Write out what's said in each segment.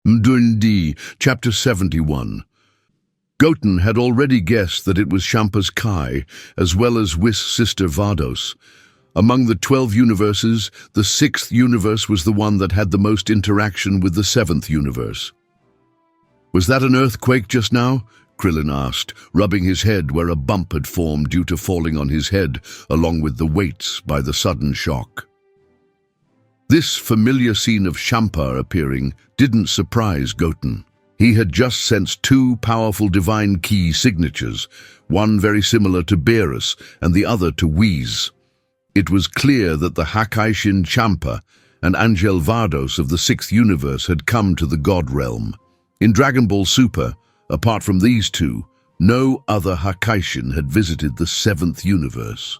Mdundi, Chapter 71. Goten had already guessed that it was Shampa's Kai, as well as Whis' sister Vados. Among the 12 universes, the 6th universe was the one that had the most interaction with the 7th universe. "Was that an earthquake just now?" Krillin asked, rubbing his head where a bump had formed due to falling on his head, along with the weights by the sudden shock. This familiar scene of Shampa appearing didn't surprise Goten. He had just sensed 2 powerful divine key signatures, one very similar to Beerus and the other to Whis. It was clear that the Hakaishin Champa and Angel Vados of the 6th universe had come to the God realm. In Dragon Ball Super, apart from these 2, no other Hakaishin had visited the 7th universe.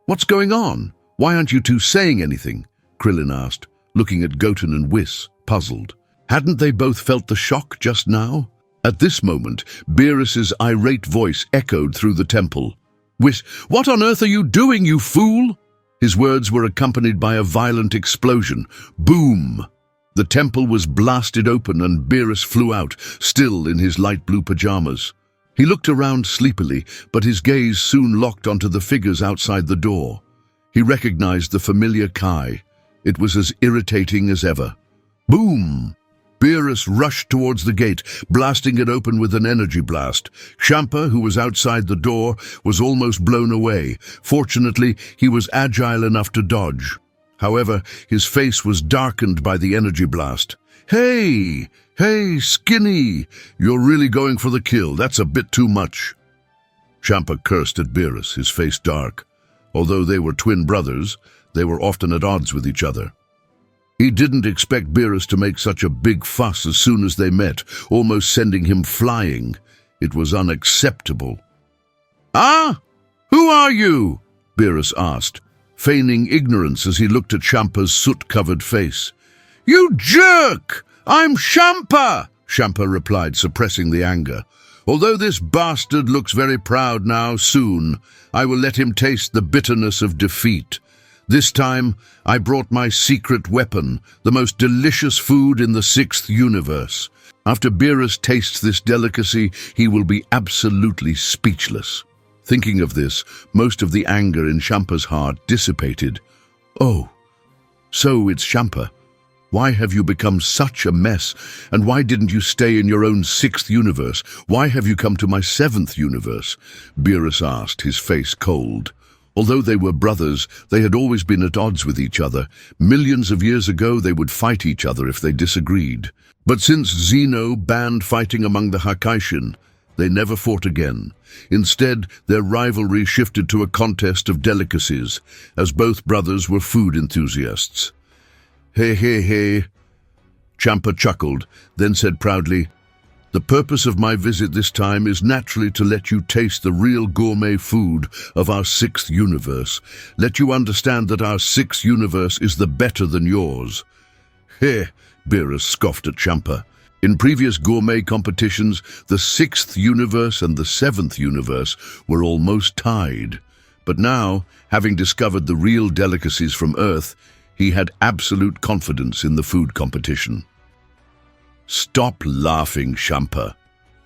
"What's going on? Why aren't you two saying anything?" Krillin asked, looking at Goten and Whis, puzzled. Hadn't they both felt the shock just now? At this moment, Beerus's irate voice echoed through the temple. "Whis, what on earth are you doing, you fool?" His words were accompanied by a violent explosion. Boom! The temple was blasted open and Beerus flew out, still in his light blue pajamas. He looked around sleepily, but his gaze soon locked onto the figures outside the door. He recognized the familiar Kai. It was as irritating as ever. Boom! Beerus rushed towards the gate, blasting it open with an energy blast. Champa, who was outside the door, was almost blown away. Fortunately, he was agile enough to dodge. However, his face was darkened by the energy blast. Hey, Skinny! You're really going for the kill. That's a bit too much." Champa cursed at Beerus, his face dark. Although they were twin brothers, they were often at odds with each other. He didn't expect Beerus to make such a big fuss as soon as they met, almost sending him flying. It was unacceptable. "Ah? Who are you?" Beerus asked, feigning ignorance as he looked at Champa's soot-covered face. "You jerk! I'm Champa!" Champa replied, suppressing the anger. "Although this bastard looks very proud now, soon I will let him taste the bitterness of defeat. This time, I brought my secret weapon, the most delicious food in the 6th universe. After Beerus tastes this delicacy, he will be absolutely speechless." Thinking of this, most of the anger in Champa's heart dissipated. "Oh, so it's Champa. Why have you become such a mess? And why didn't you stay in your own 6th universe? Why have you come to my 7th universe?" Beerus asked, his face cold. Although they were brothers, they had always been at odds with each other. Millions of years ago, they would fight each other if they disagreed. But since Zeno banned fighting among the Hakaishin, they never fought again. Instead, their rivalry shifted to a contest of delicacies, as both brothers were food enthusiasts. Hey. Champa chuckled, then said proudly, "The purpose of my visit this time is naturally to let you taste the real gourmet food of our 6th universe. Let you understand that our 6th universe is the better than yours." "Heh," Beerus scoffed at Champa. In previous gourmet competitions, the 6th universe and the 7th universe were almost tied. But now, having discovered the real delicacies from Earth, he had absolute confidence in the food competition. "Stop laughing, Champa.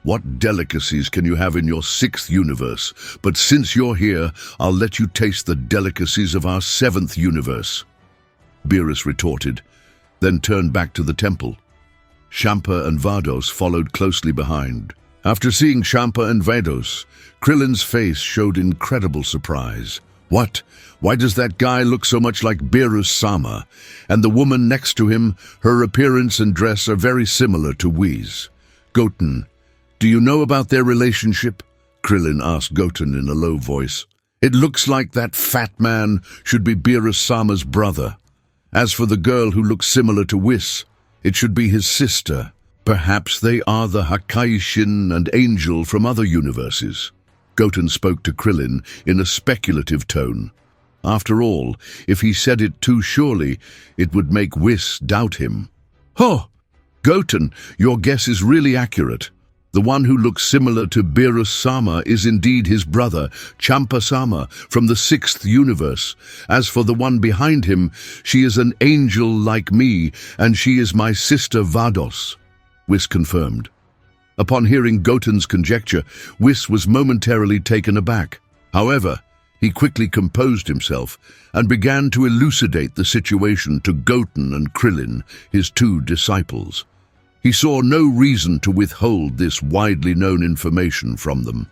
What delicacies can you have in your 6th universe? But since you're here, I'll let you taste the delicacies of our 7th universe," Beerus retorted, then turned back to the temple. Champa and Vados followed closely behind. After seeing Champa and Vados, Krillin's face showed incredible surprise. "What? Why does that guy look so much like Beerus-sama? And the woman next to him, her appearance and dress are very similar to Whis. Goten, do you know about their relationship?" Krillin asked Goten in a low voice. "It looks like that fat man should be Beerus-sama's brother. As for the girl who looks similar to Whis, it should be his sister. Perhaps they are the Hakaishin and Angel from other universes." Goten spoke to Krillin in a speculative tone. After all, if he said it too surely, it would make Whis doubt him. "Oh, Goten, your guess is really accurate. The one who looks similar to Beerus-sama is indeed his brother, Champa-sama, from the 6th universe. As for the one behind him, she is an angel like me, and she is my sister Vados." Whis confirmed. Upon hearing Goten's conjecture, Whis was momentarily taken aback. However, he quickly composed himself and began to elucidate the situation to Goten and Krillin, his two disciples. He saw no reason to withhold this widely known information from them.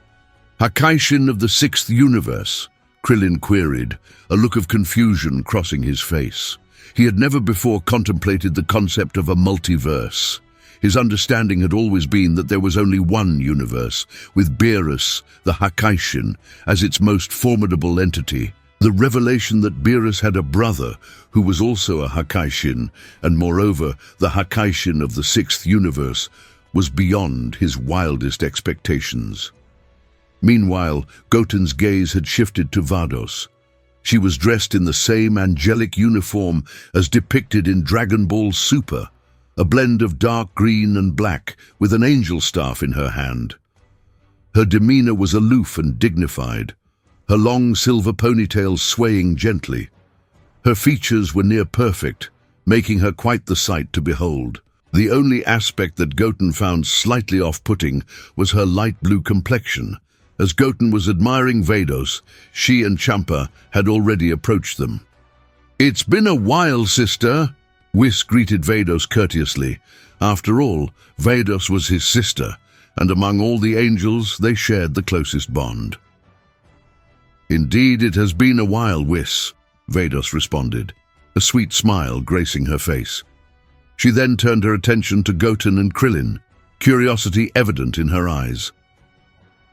"Hakaishin of the sixth universe?" Krillin queried, a look of confusion crossing his face. He had never before contemplated the concept of a multiverse. His understanding had always been that there was only one universe, with Beerus, the Hakaishin, as its most formidable entity. The revelation that Beerus had a brother who was also a Hakaishin, and moreover the Hakaishin of the sixth universe, was beyond his wildest expectations. Meanwhile, Goten's gaze had shifted to Vados. She was dressed in the same angelic uniform as depicted in Dragon Ball Super, a blend of dark green and black, with an angel staff in her hand. Her demeanor was aloof and dignified, her long silver ponytail swaying gently. Her features were near perfect, making her quite the sight to behold. The only aspect that Goten found slightly off-putting was her light blue complexion. As Goten was admiring Vados, she and Champa had already approached them. "It's been a while, sister," Whis greeted Vados courteously. After all, Vados was his sister, and among all the angels they shared the closest bond. "Indeed, it has been a while, Whis," Vados responded, a sweet smile gracing her face. She then turned her attention to Goten and Krillin, curiosity evident in her eyes.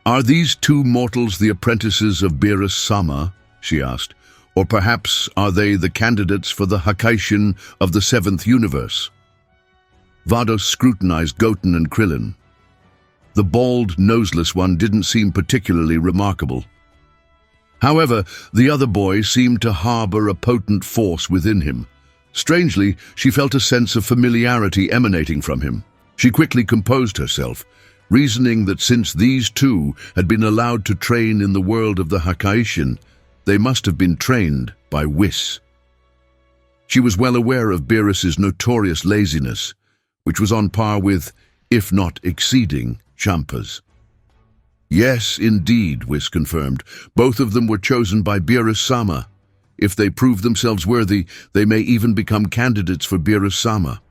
"Are these two mortals the apprentices of Beerus Sama?" she asked. "Or perhaps are they the candidates for the Hakaishin of the seventh universe?" Vados scrutinized Goten and Krillin. The bald, noseless one didn't seem particularly remarkable. However, the other boy seemed to harbor a potent force within him. Strangely, she felt a sense of familiarity emanating from him. She quickly composed herself, reasoning that since these two had been allowed to train in the world of the Hakaishin, they must have been trained by Whis. She was well aware of Beerus's notorious laziness, which was on par with, if not exceeding, Champa's. "Yes, indeed," Whis confirmed. "Both of them were chosen by Beerus Sama. If they prove themselves worthy, they may even become candidates for Beerus Sama."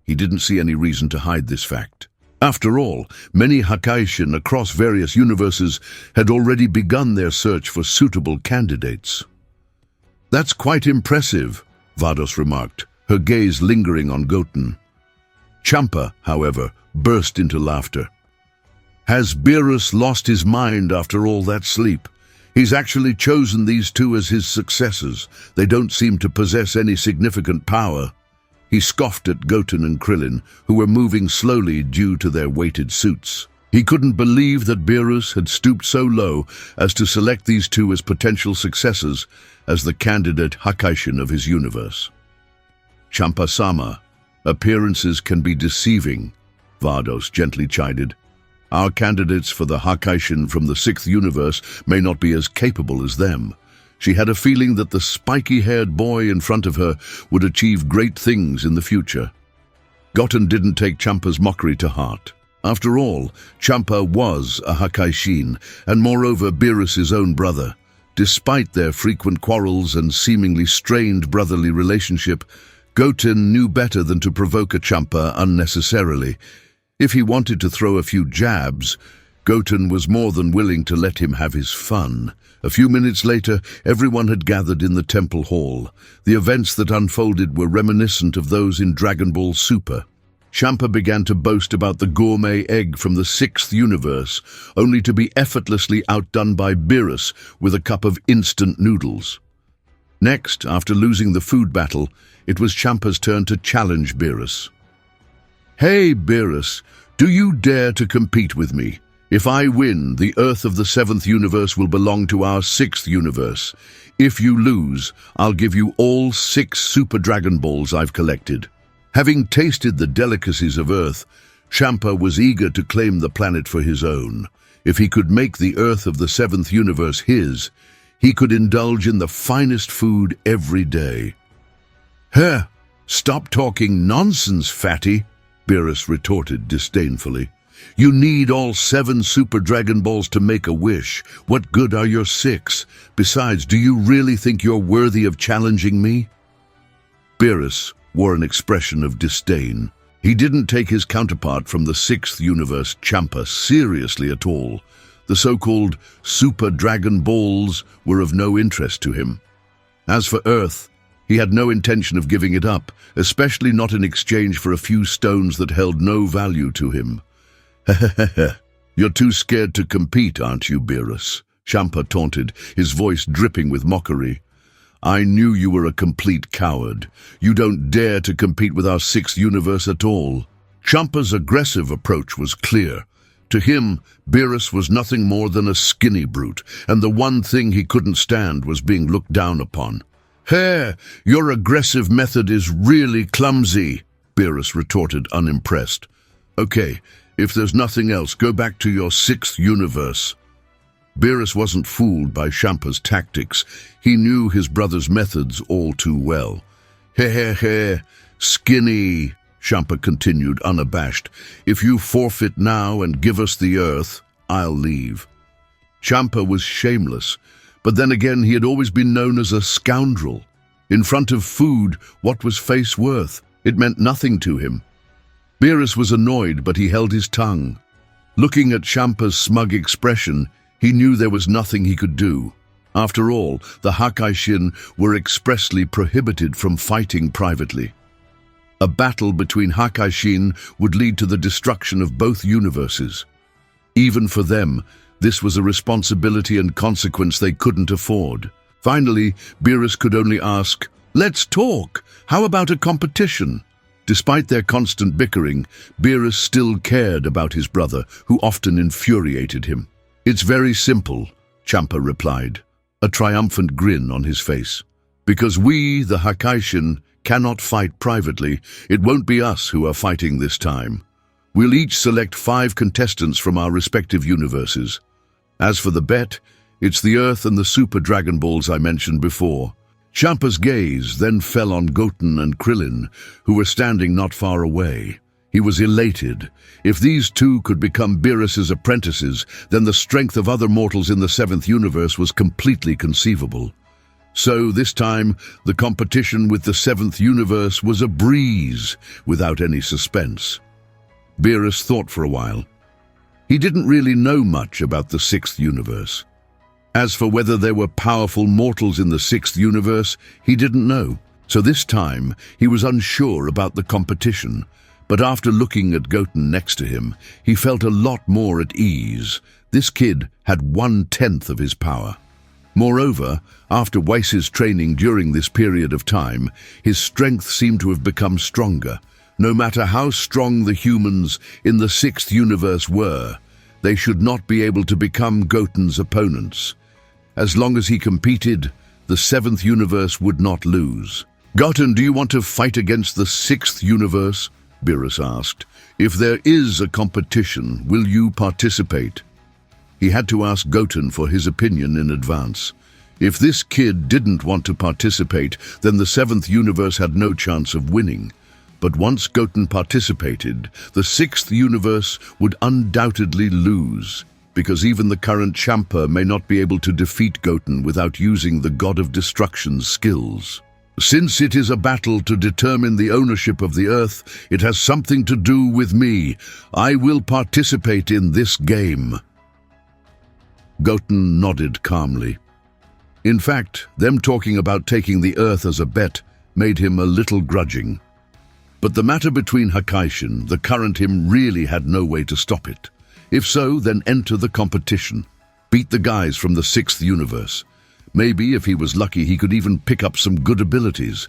He didn't see any reason to hide this fact. After all, many Hakaishin across various universes had already begun their search for suitable candidates. "That's quite impressive," Vados remarked, her gaze lingering on Goten. Champa, however, burst into laughter. "Has Beerus lost his mind after all that sleep? He's actually chosen these two as his successors. They don't seem to possess any significant power." He scoffed at Goten and Krillin, who were moving slowly due to their weighted suits. He couldn't believe that Beerus had stooped so low as to select these two as potential successors as the candidate Hakaishin of his universe. "Champa-sama, appearances can be deceiving," Vados gently chided. "Our candidates for the Hakaishin from the sixth universe may not be as capable as them." She had a feeling that the spiky-haired boy in front of her would achieve great things in the future. Goten didn't take Champa's mockery to heart. After all, Champa was a Hakaishin, and moreover Beerus's own brother. Despite their frequent quarrels and seemingly strained brotherly relationship, Goten knew better than to provoke a Champa unnecessarily. If he wanted to throw a few jabs, Goten was more than willing to let him have his fun. A few minutes later, everyone had gathered in the temple hall. The events that unfolded were reminiscent of those in Dragon Ball Super. Champa began to boast about the gourmet egg from the sixth universe, only to be effortlessly outdone by Beerus with a cup of instant noodles. Next, after losing the food battle, it was Champa's turn to challenge Beerus. "Hey, Beerus, do you dare to compete with me? If I win, the Earth of the seventh universe will belong to our sixth universe. If you lose, I'll give you all 6 Super Dragon Balls I've collected." Having tasted the delicacies of Earth, Champa was eager to claim the planet for his own. If he could make the Earth of the seventh universe his, he could indulge in the finest food every day. "Stop talking nonsense, fatty," Beerus retorted disdainfully. You need all 7 Super Dragon Balls to make a wish. What good are your 6? Besides, do you really think you're worthy of challenging me? Beerus wore an expression of disdain. He didn't take his counterpart from the 6th universe, Champa, seriously at all. The so-called Super Dragon Balls were of no interest to him. As for Earth, he had no intention of giving it up, especially not in exchange for a few stones that held no value to him. Hehehe, you're too scared to compete, aren't you, Beerus? Champa taunted, his voice dripping with mockery. I knew you were a complete coward. You don't dare to compete with our 6th universe at all. Champa's aggressive approach was clear. To him, Beerus was nothing more than a skinny brute, and the one thing he couldn't stand was being looked down upon. Hey, your aggressive method is really clumsy, Beerus retorted, unimpressed. Okay, if there's nothing else, go back to your 6th universe. Beerus wasn't fooled by Champa's tactics. He knew his brother's methods all too well. He, skinny, Champa continued, unabashed. If you forfeit now and give us the Earth, I'll leave. Champa was shameless, but then again he had always been known as a scoundrel. In front of food, what was face worth? It meant nothing to him. Beerus was annoyed, but he held his tongue. Looking at Champa's smug expression, he knew there was nothing he could do. After all, the Hakaishin were expressly prohibited from fighting privately. A battle between Hakaishin would lead to the destruction of both universes. Even for them, this was a responsibility and consequence they couldn't afford. Finally, Beerus could only ask, "Let's talk! How about a competition?" Despite their constant bickering, Beerus still cared about his brother, who often infuriated him. It's very simple, Champa replied, a triumphant grin on his face. Because we, the Hakaishin, cannot fight privately, it won't be us who are fighting this time. We'll each select 5 contestants from our respective universes. As for the bet, it's the Earth and the Super Dragon Balls I mentioned before. Champa's gaze then fell on Goten and Krillin, who were standing not far away. He was elated. If these 2 could become Beerus's apprentices, then the strength of other mortals in the 7th universe was completely conceivable. So this time, the competition with the 7th universe was a breeze, without any suspense. Beerus thought for a while. He didn't really know much about the 6th universe. As for whether there were powerful mortals in the 6th universe, he didn't know. So this time, he was unsure about the competition. But after looking at Goten next to him, he felt a lot more at ease. This kid had 1/10 of his power. Moreover, after Weiss's training during this period of time, his strength seemed to have become stronger. No matter how strong the humans in the 6th universe were, they should not be able to become Goten's opponents. As long as he competed, the 7th universe would not lose. Goten, do you want to fight against the 6th universe? Beerus asked. If there is a competition, will you participate? He had to ask Goten for his opinion in advance. If this kid didn't want to participate, then the 7th universe had no chance of winning. But once Goten participated, the 6th universe would undoubtedly lose, because even the current Champa may not be able to defeat Goten without using the God of Destruction's skills. Since it is a battle to determine the ownership of the Earth, it has something to do with me. I will participate in this game. Goten nodded calmly. In fact, them talking about taking the Earth as a bet made him a little grudging. But the matter between Hakaishin, the current him, really had no way to stop it. If so, then enter the competition. Beat the guys from the 6th universe. Maybe, if he was lucky, he could even pick up some good abilities.